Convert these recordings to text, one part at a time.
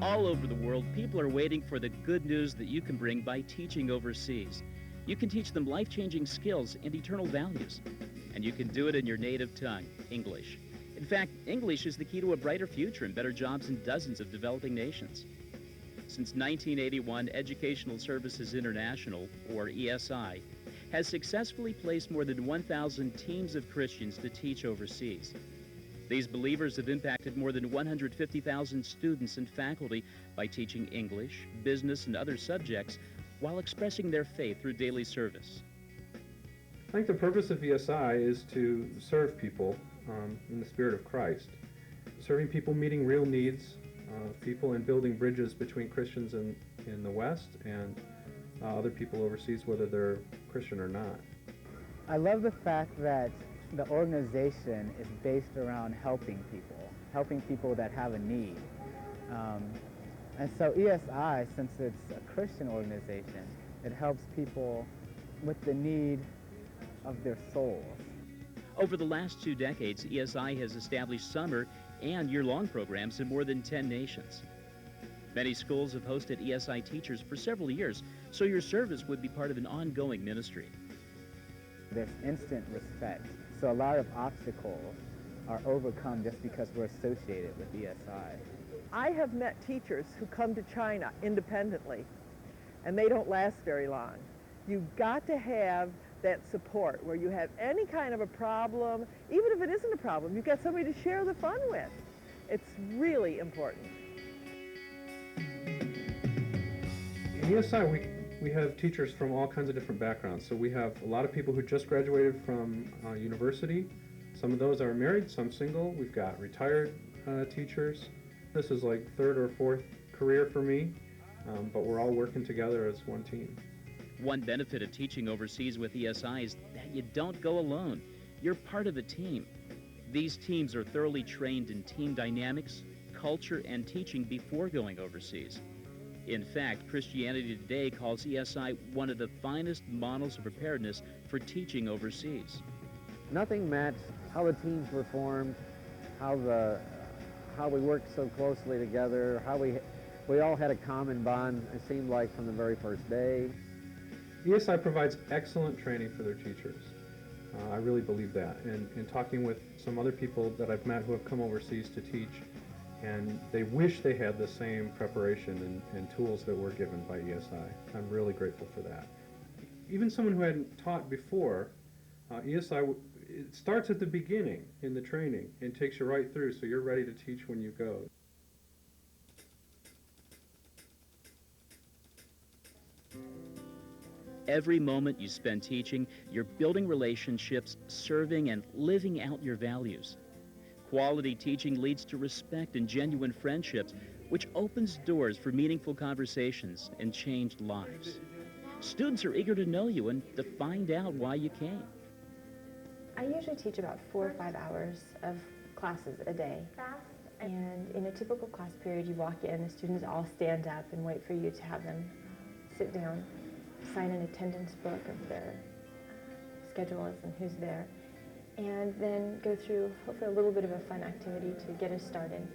All over the world, people are waiting for the good news that you can bring by teaching overseas. You can teach them life-changing skills and eternal values. And you can do it in your native tongue, English. In fact, English is the key to a brighter future and better jobs in dozens of developing nations. Since 1981, Educational Services International, or ESI, has successfully placed more than 1,000 teams of Christians to teach overseas. These believers have impacted more than 150,000 students and faculty by teaching English, business, and other subjects while expressing their faith through daily service. I think the purpose of ESI is to serve people in the spirit of Christ. Serving people, meeting real needs of people, and building bridges between Christians in the West and other people overseas, whether they're Christian or not. I love the fact that the organization is based around helping people that have a need. And so ESI, since it's a Christian organization, it helps people with the need of their souls. Over the last 2 decades, ESI has established summer and year-long programs in more than 10 nations. Many schools have hosted ESI teachers for several years, so your service would be part of an ongoing ministry. There's instant respect, so a lot of obstacles are overcome just because we're associated with ESI. I have met teachers who come to China independently, and they don't last very long. You've got to have that support where you have any kind of a problem, even if it isn't a problem, you've got somebody to share the fun with. It's really important. In ESI, we have teachers from all kinds of different backgrounds. So we have a lot of people who just graduated from university. Some of those are married, some single. We've got retired teachers. This is like third or fourth career for me, but we're all working together as one team. One benefit of teaching overseas with ESI is that you don't go alone. You're part of a team. These teams are thoroughly trained in team dynamics, culture, and teaching before going overseas. In fact, Christianity Today calls ESI one of the finest models of preparedness for teaching overseas. Nothing matched how the teams were formed, how we worked so closely together, how we all had a common bond, it seemed like, from the very first day. ESI provides excellent training for their teachers. I really believe that. And in talking with some other people that I've met who have come overseas to teach, and they wish they had the same preparation and tools that were given by ESI. I'm really grateful for that. Even someone who hadn't taught before, ESI, it starts at the beginning in the training and takes you right through, so you're ready to teach when you go. Every moment you spend teaching, you're building relationships, serving, and living out your values. Quality teaching leads to respect and genuine friendships, which opens doors for meaningful conversations and changed lives. Students are eager to know you and to find out why you came. I usually teach about 4 or 5 hours of classes a day. And in a typical class period, you walk in, the students all stand up and wait for you to have them sit down, sign an attendance book of their schedules and who's there, and then go through hopefully a little bit of a fun activity to get us started.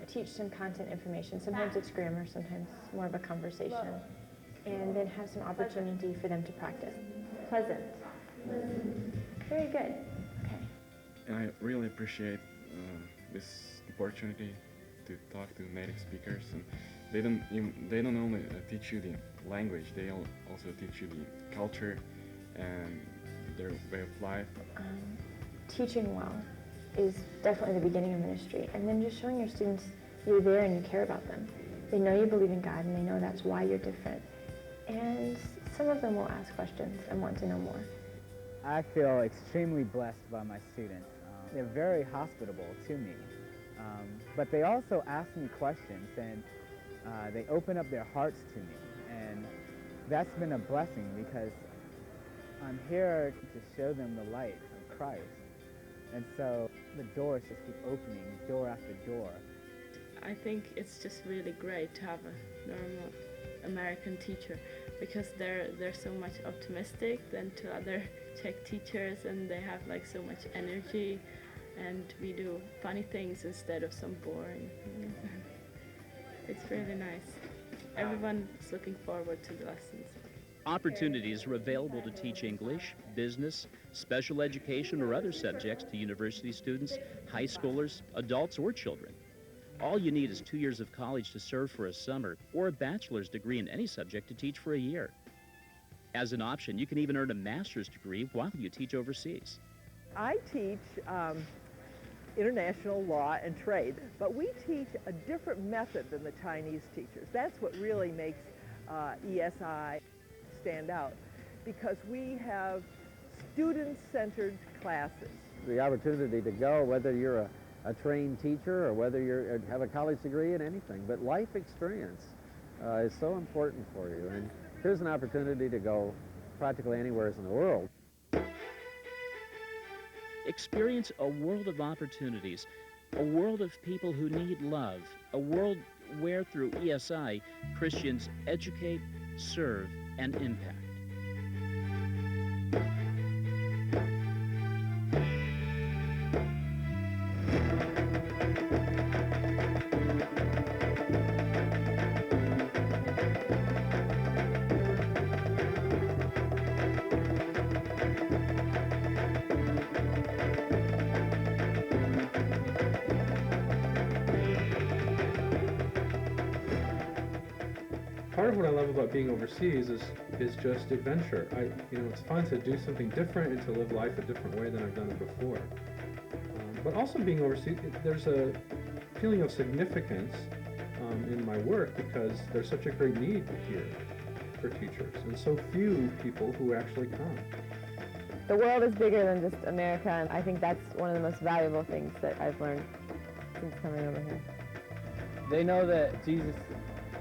Teach some content information. Sometimes it's grammar, sometimes more of a conversation. And then have some opportunity for them to practice. Pleasant. Very good. Okay. And I really appreciate this opportunity to talk to native speakers. And they don't only teach you the language, they also teach you the culture and their way of life. Teaching well is definitely the beginning of ministry, and then just showing your students you're there and you care about them. They know you believe in God and they know that's why you're different. And some of them will ask questions and want to know more. I feel extremely blessed by my students. They're very hospitable to me, but they also ask me questions, and they open up their hearts to me, and that's been a blessing because I'm here to show them the light of Christ. And so the doors just keep opening, door after door. I think it's just really great to have a normal American teacher because they're so much optimistic than to other Czech teachers, and they have like so much energy, and we do funny things instead of some boring things. It's really nice. Everyone's looking forward to the lessons. Opportunities are available to teach English, business, special education, or other subjects to university students, high schoolers, adults, or children. All you need is 2 years of college to serve for a summer, or a bachelor's degree in any subject to teach for a year. As an option, you can even earn a master's degree while you teach overseas. I teach international law and trade, but we teach a different method than the Chinese teachers. That's what really makes ESI stand out, because we have student-centered classes. The opportunity to go, whether you're a trained teacher or whether you have a college degree in anything, but life experience is so important for you. And here's an opportunity to go practically anywhere in the world. Experience a world of opportunities, a world of people who need love, a world where through ESI, Christians educate, serve, and impact. Part of what I love about being overseas is just adventure. It's fun to do something different and to live life a different way than I've done it before. But also being overseas, there's a feeling of significance in my work because there's such a great need here for teachers and so few people who actually come. The world is bigger than just America, and I think that's one of the most valuable things that I've learned since coming over here. They know that Jesus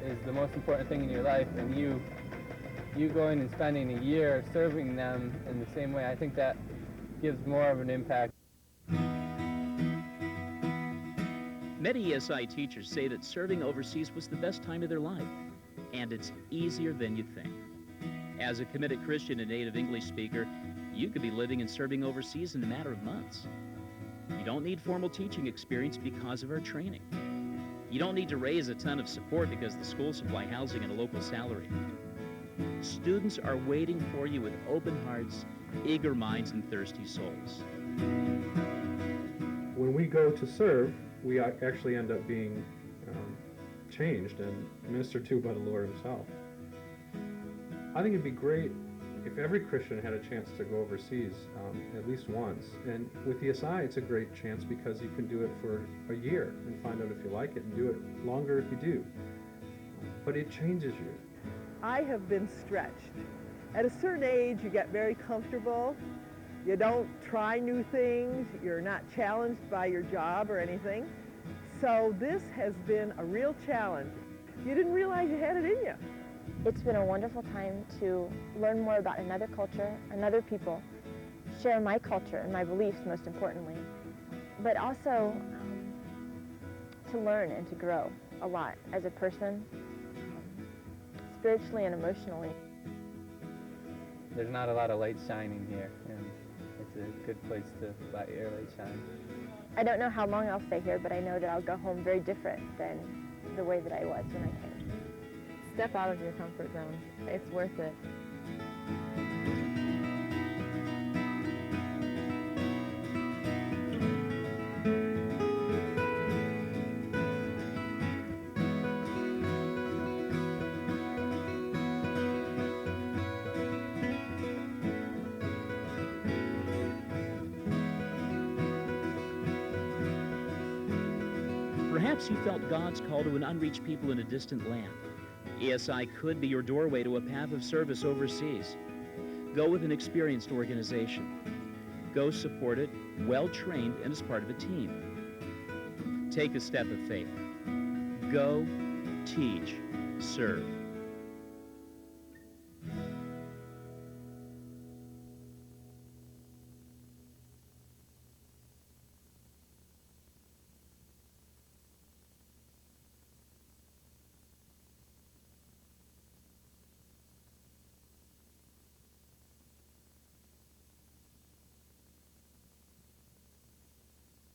is the most important thing in your life, and you going and spending a year serving them in the same way, I think that gives more of an impact. Many ESI teachers say that serving overseas was the best time of their life, and it's easier than you think. As a committed Christian and native English speaker, you could be living and serving overseas in a matter of months. You don't need formal teaching experience because of our training. You don't need to raise a ton of support because the schools supply housing and a local salary. Students are waiting for you with open hearts, eager minds, and thirsty souls. When we go to serve, we actually end up being changed and ministered to by the Lord Himself. I think it'd be great if every Christian had a chance to go overseas at least once. And with ESI, it's a great chance because you can do it for a year and find out if you like it, and do it longer if you do. But it changes you. I have been stretched. At a certain age, you get very comfortable. You don't try new things. You're not challenged by your job or anything. So this has been a real challenge. You didn't realize you had it in you. It's been a wonderful time to learn more about another culture, another people, share my culture and my beliefs most importantly, but also to learn and to grow a lot as a person, spiritually and emotionally. There's not a lot of light shining here, and it's a good place to let your light shine. I don't know how long I'll stay here, but I know that I'll go home very different than the way that I was when I came. Step out of your comfort zone. It's worth it. Perhaps you felt God's call to an unreached people in a distant land. ESI could be your doorway to a path of service overseas. Go with an experienced organization. Go supported, well-trained, and as part of a team. Take a step of faith. Go, teach, serve.